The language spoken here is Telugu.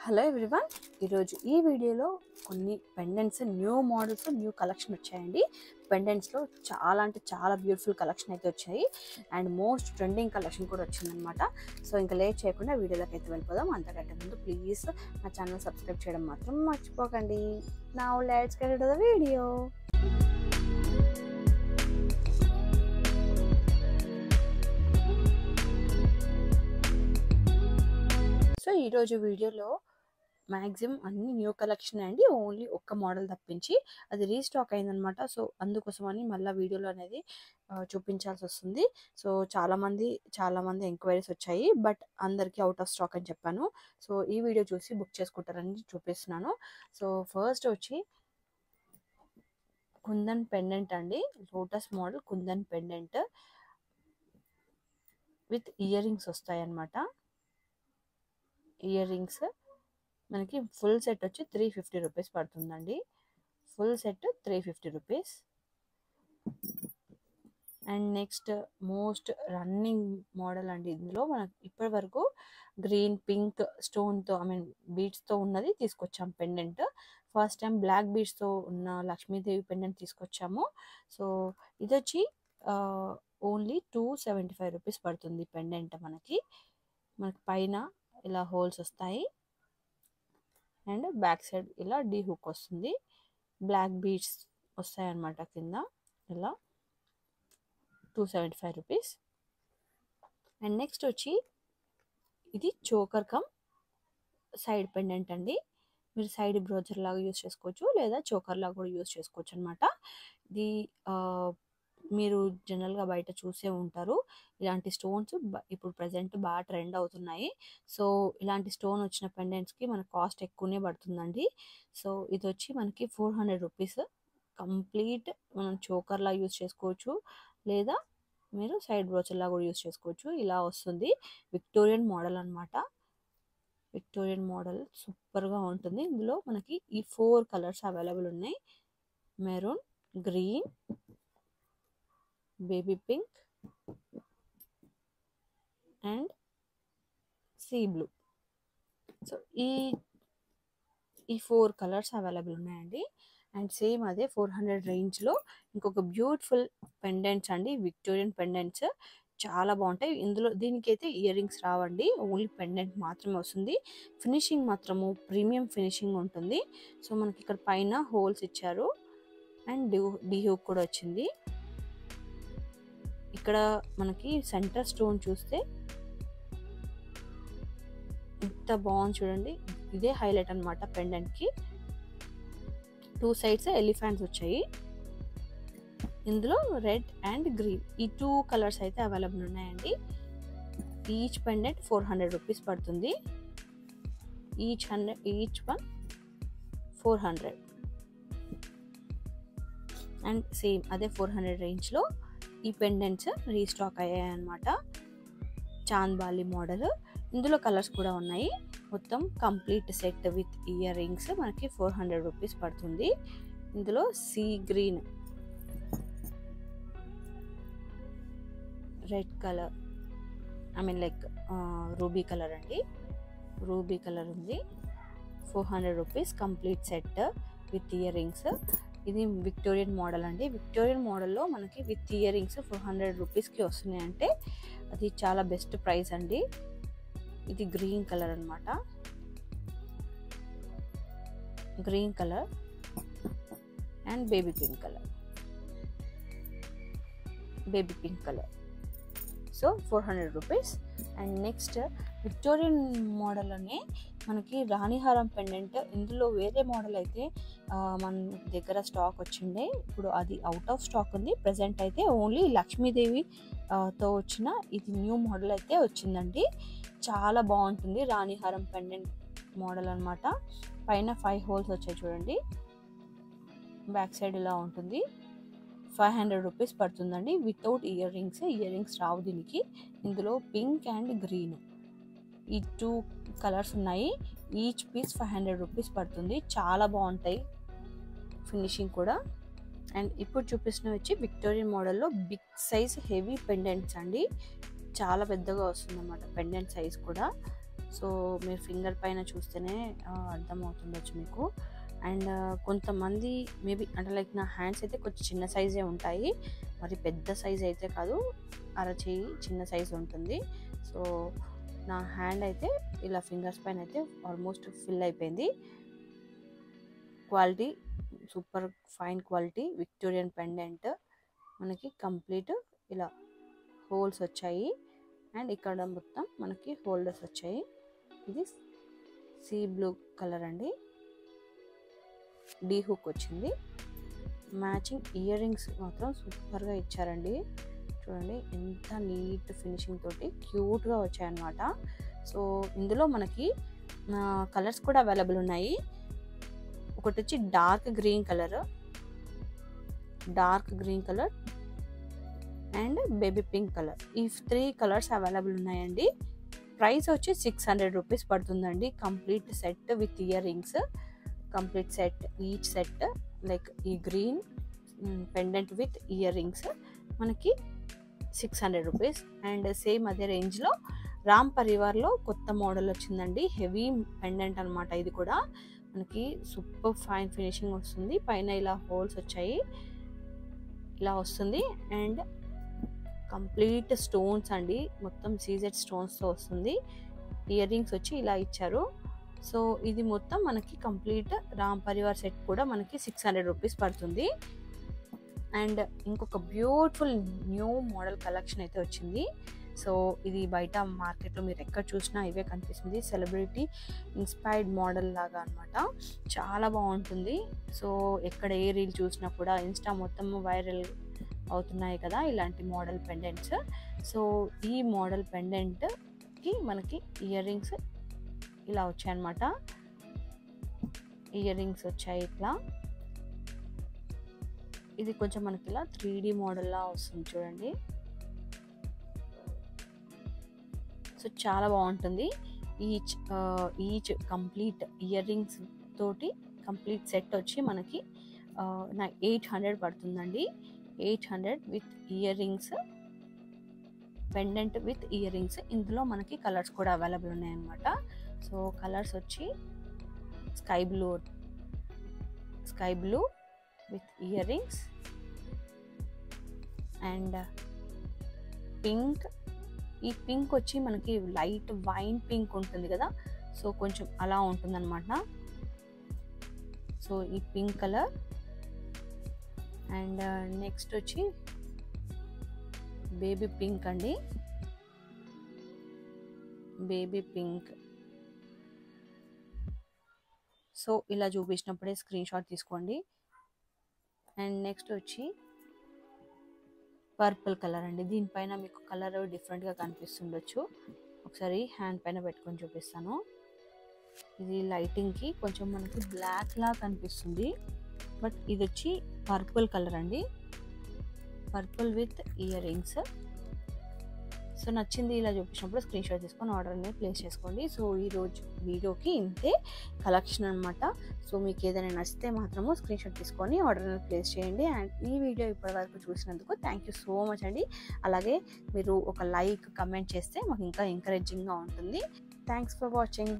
హలో ఎవ్రీవన్, ఈరోజు ఈ వీడియోలో కొన్ని pendants new models new collection వచ్చాయండి. పెండెంట్స్లో చాలా అంటే చాలా బ్యూటిఫుల్ కలెక్షన్ అయితే వచ్చాయి అండ్ మోస్ట్ ట్రెండింగ్ కలెక్షన్ కూడా వచ్చిందనమాట. సో ఇంకా లేట్ చేయకుండా వీడియోలోకి అయితే వెళ్ళిపోదాం. అంతకంటే ముందు ప్లీజ్ నా ఛానల్ సబ్స్క్రైబ్ చేయడం మాత్రం మర్చిపోకండి. Now let's get into the video. So ఈరోజు వీడియోలో మ్యాక్సిమం అన్ని న్యూ కలెక్షన్ అండి. ఓన్లీ ఒక్క మోడల్ తప్పించి అది రీస్టాక్ అయిందనమాట. సో అందుకోసమని మళ్ళీ వీడియోలో అనేది చూపించాల్సి వస్తుంది. సో చాలామంది ఎంక్వైరీస్ వచ్చాయి, బట్ అందరికీ అవుట్ ఆఫ్ స్టాక్ అని చెప్పాను. సో ఈ వీడియో చూసి బుక్ చేసుకుంటారని చూపిస్తున్నాను. సో ఫస్ట్ వచ్చి కుందన్ పెండెంట్ అండి, lotus model kundan pendant with ear rings వస్తాయి అన్నమాట. ఇయర్ రింగ్స్ మనకి ఫుల్ సెట్ వచ్చి 350 రూపీస్ పడుతుందండి. Full set 350 rupees. And next most running model అండి. ఇందులో మనకి ఇప్పటి వరకు గ్రీన్ పింక్ స్టోన్తో బీడ్స్తో ఉన్నది తీసుకొచ్చాం పెండెంట్. ఫస్ట్ టైం బ్లాక్ బీడ్స్తో ఉన్న లక్ష్మీదేవి పెండెంట్ తీసుకొచ్చాము. సో ఇది వచ్చి ఓన్లీ 275 రూపీస్ పడుతుంది పెండెంట్. మనకి పైన ఇలా హోల్స్ వస్తాయి అండ్ బ్యాక్ సైడ్ ఇలా డీ హుక్ వస్తుంది. బ్లాక్ బీడ్స్ వస్తాయి అన్నమాట కింద. ఇలా 275 రూపీస్. అండ్ నెక్స్ట్ వచ్చి ఇది చోకర్ కమ్ సైడ్ పెండెంట్ అండి. మీరు సైడ్ బ్రోచర్ లాగా యూస్ చేసుకోవచ్చు, లేదా చోకర్ లాగా కూడా యూస్ చేసుకోవచ్చు అనమాట. ఇది మీరు జనరల్గా బయట చూసే ఉంటారు. ఇలాంటి స్టోన్స్ ఇప్పుడు ప్రజెంట్ బాగా ట్రెండ్ అవుతున్నాయి. సో ఇలాంటి స్టోన్ వచ్చిన పెండెంట్స్కి మనకు కాస్ట్ ఎక్కువనే పడుతుందండి. సో ఇది వచ్చి మనకి 400 రూపీస్. కంప్లీట్ మనం చోకర్లా యూస్ చేసుకోవచ్చు, లేదా మీరు సైడ్ బ్రోచర్లా కూడా యూస్ చేసుకోవచ్చు. ఇలా వస్తుంది. విక్టోరియన్ మోడల్ అనమాట. విక్టోరియన్ మోడల్ సూపర్గా ఉంటుంది. ఇందులో మనకి ఈ 4 కలర్స్ అవైలబుల్ ఉన్నాయి. Maroon, green, baby pink and sea blue. So ఈ 4 కలర్స్ అవైలబుల్ ఉన్నాయండి. అండ్ సేమ్ అదే 400 రేంజ్లో ఇంకొక బ్యూటిఫుల్ పెండెంట్స్ అండి, విక్టోరియన్ పెండెంట్స్ చాలా బాగుంటాయి. ఇందులో దీనికైతే ఇయర్ రింగ్స్ రావండి, ఓన్లీ పెండెంట్ మాత్రమే వస్తుంది. ఫినిషింగ్ మాత్రము ప్రీమియం ఫినిషింగ్ ఉంటుంది. సో మనకి ఇక్కడ పైన హోల్స్ ఇచ్చారు అండ్ డీ హుక్ కూడా వచ్చింది. ఇక్కడ మనకి సెంటర్ స్టోన్ చూస్తే ఎంత బాగుంది చూడండి. ఇదే హైలైట్ అనమాట పెండెంట్కి. 2 సైడ్స్ ఎలిఫెంట్స్ వచ్చాయి. ఇందులో రెడ్ అండ్ గ్రీన్ ఈ 2 కలర్స్ అయితే అవైలబుల్ ఉన్నాయండి. ఈచ్ పెండెంట్ 400 రూపీస్ పడుతుంది. Each one 400. అండ్ సేమ్ అదే 400 రేంజ్లో ఈ పెండెంట్స్ రీస్టాక్ అయ్యాయి అన్నమాట. చాంద్బాలి మోడల్. ఇందులో కలర్స్ కూడా ఉన్నాయి. మొత్తం complete set with earrings మనకి 400 రూపీస్ పడుతుంది. ఇందులో sea green, red colour, like ruby colour అండి. రూబీ కలర్ ఉంది. 400 rupees complete set with ear rings. ఇది విక్టోరియన్ మోడల్ అండి. విక్టోరియన్ మోడల్లో మనకి విత్ ఇయర్ రింగ్స్ 400 రూపీస్కి వస్తున్నాయి అంటే అది చాలా బెస్ట్ ప్రైస్ అండి. ఇది గ్రీన్ కలర్ అనమాట. Green colour and baby pink colour. So 400 rupees. And next Victorian మోడల్లోనే మనకి రాణిహారం పెండెంట్. ఇందులో వేరే మోడల్ అయితే మన దగ్గర స్టాక్ వచ్చిండే, ఇప్పుడు అది అవుట్ ఆఫ్ స్టాక్ ఉంది. ప్రజెంట్ అయితే ఓన్లీ లక్ష్మీదేవి తో వచ్చిన ఇది న్యూ మోడల్ అయితే వచ్చిందండి. చాలా బాగుంటుంది. రాణిహారం పెండెంట్ మోడల్ అనమాట. పైన 5 హోల్స్ వచ్చాయి చూడండి. బ్యాక్ సైడ్ ఇలా ఉంటుంది. 500 రూపీస్ పడుతుందండి without earrings. Earrings రావు దీనికి. ఇందులో పింక్ అండ్ గ్రీన్ ఈ 2 కలర్స్ ఉన్నాయి. ఈచ్ పీస్ 500 రూపీస్ పడుతుంది. చాలా బాగుంటాయి ఫినిషింగ్ కూడా. అండ్ ఇప్పుడు చూపిస్తున్న వచ్చి విక్టోరియన్ మోడల్లో బిగ్ సైజ్ హెవీ పెండెంట్స్ అండి. చాలా పెద్దగా వస్తుంది అన్నమాట పెండెంట్ సైజ్ కూడా. సో మీరు ఫింగర్ పైన చూస్తేనే అర్థమవుతుండొచ్చు మీకు. అండ్ కొంతమంది మేబీ అంటే లైక్ నా హ్యాండ్స్ అయితే కొంచెం చిన్న సైజే ఉంటాయి, మరి పెద్ద సైజ్ అయితే కాదు, అరచేయి చిన్న సైజు ఉంటుంది. సో నా హ్యాండ్ అయితే ఇలా ఫింగర్స్ పైన అయితే ఆల్మోస్ట్ ఫిల్ అయిపోయింది. Quality super fine quality Victorian pendant మనకి కంప్లీట్ ఇలా హోల్స్ వచ్చాయి అండ్ ఇక్కడ మొత్తం మనకి హోల్డర్స్ వచ్చాయి. ఇది సీ బ్లూ కలర్ అండి, డీ హుక్ వచ్చింది. మ్యాచింగ్ ఇయర్ రింగ్స్ మాత్రం సూపర్గా ఇచ్చారండి. చూడండి ఎంత నీట్ ఫినిషింగ్ తోటి క్యూట్గా వచ్చాయన్నమాట. సో ఇందులో మనకి కలర్స్ కూడా అవైలబుల్ ఉన్నాయి. ఒకటి వచ్చి dark green colour and baby pink colour, ఈ 3 కలర్స్ అవైలబుల్ ఉన్నాయండి. ప్రైస్ వచ్చి 600 రూపీస్ పడుతుందండి. Complete set with earrings, complete set, each set like ఈ green pendant with earrings మనకి 600 రూపీస్. అండ్ సేమ్ అదే రేంజ్లో రామ్ పరివార్లో కొత్త మోడల్ వచ్చిందండి, హెవీ పెండెంట్ అనమాట. ఇది కూడా మనకి సూపర్ ఫైన్ ఫినిషింగ్ వస్తుంది. పైన ఇలా హోల్స్ వచ్చాయి, ఇలా వస్తుంది. అండ్ కంప్లీట్ స్టోన్స్ అండి, మొత్తం సీజెడ్ స్టోన్స్తో వస్తుంది. ఇయర్ రింగ్స్ వచ్చి ఇలా ఇచ్చారు. సో ఇది మొత్తం మనకి కంప్లీట్ రామ్ పరివార్ సెట్ కూడా మనకి 600 రూపీస్ పడుతుంది. అండ్ ఇంకొక బ్యూటిఫుల్ న్యూ మోడల్ కలెక్షన్ అయితే వచ్చింది. సో ఇది బయట మార్కెట్లో మీరు ఎక్కడ చూసినా ఇవే కనిపిస్తుంది. సెలబ్రిటీ ఇన్స్పైర్డ్ మోడల్ లాగా అనమాట, చాలా బాగుంటుంది. సో ఎక్కడ ఏ రీల్ చూసినా కూడా ఇన్స్టా మొత్తం వైరల్ అవుతున్నాయి కదా ఇలాంటి మోడల్ పెండెంట్స్. సో ఈ మోడల్ పెండెంట్కి మనకి ఇయర్ రింగ్స్ ఇలా వచ్చాయన్నమాట. ఇయర్ రింగ్స్ వచ్చాయి ఇట్లా. ఇది కొంచెం మనకి ఇలా 3D మోడల్లా వస్తుంది చూడండి. సో చాలా బాగుంటుంది. ఈచ్ కంప్లీట్ ఇయర్ రింగ్స్ తోటి కంప్లీట్ సెట్ వచ్చి మనకి 800 పడుతుందండి. 800 with ear rings, pendant with ear rings. ఇందులో మనకి కలర్స్ కూడా అవైలబుల్ ఉన్నాయన్నమాట. సో కలర్స్ వచ్చి sky blue with ear rings and pink. ఈ పింక్ వచ్చి మనకి లైట్ వైన్ పింక్ ఉంటుంది కదా, సో కొంచెం అలా ఉంటుంది అనమాట. సో ఈ పింక్ కలర్. అండ్ నెక్స్ట్ వచ్చి బేబీ పింక్ అండి, బేబీ పింక్. సో ఇలా చూపించినప్పుడే స్క్రీన్ షాట్ తీసుకోండి. అండ్ నెక్స్ట్ వచ్చి పర్పుల్ కలర్ అండి. దీనిపైన మీకు కలర్ డిఫరెంట్గా కనిపిస్తుండొచ్చు, ఒకసారి హ్యాండ్ పైన పెట్టుకొని చూపిస్తాను. ఇది లైటింగ్కి కొంచెం మనకి బ్లాక్ లా కనిపిస్తుంది, బట్ ఇది వచ్చి పర్పుల్ కలర్ అండి, purple with ear rings. So నచ్చింది ఇలా చూపించినప్పుడు స్క్రీన్ షాట్ తీసుకొని ఆర్డర్ అనేది ప్లేస్ చేసుకోండి. సో ఈరోజు వీడియోకి ఇంతే కలెక్షన్ అనమాట. సో మీకు ఏదైనా నచ్చితే మాత్రము స్క్రీన్ షాట్ తీసుకొని ఆర్డర్ అనేది ప్లేస్ చేయండి. అండ్ ఈ వీడియో ఇప్పటివరకు చూసినందుకు థ్యాంక్ యూ సో మచ్ అండి. అలాగే మీరు ఒక లైక్, కమెంట్ చేస్తే మాకు ఇంకా ఎంకరేజింగ్గా ఉంటుంది. Thanks for watching.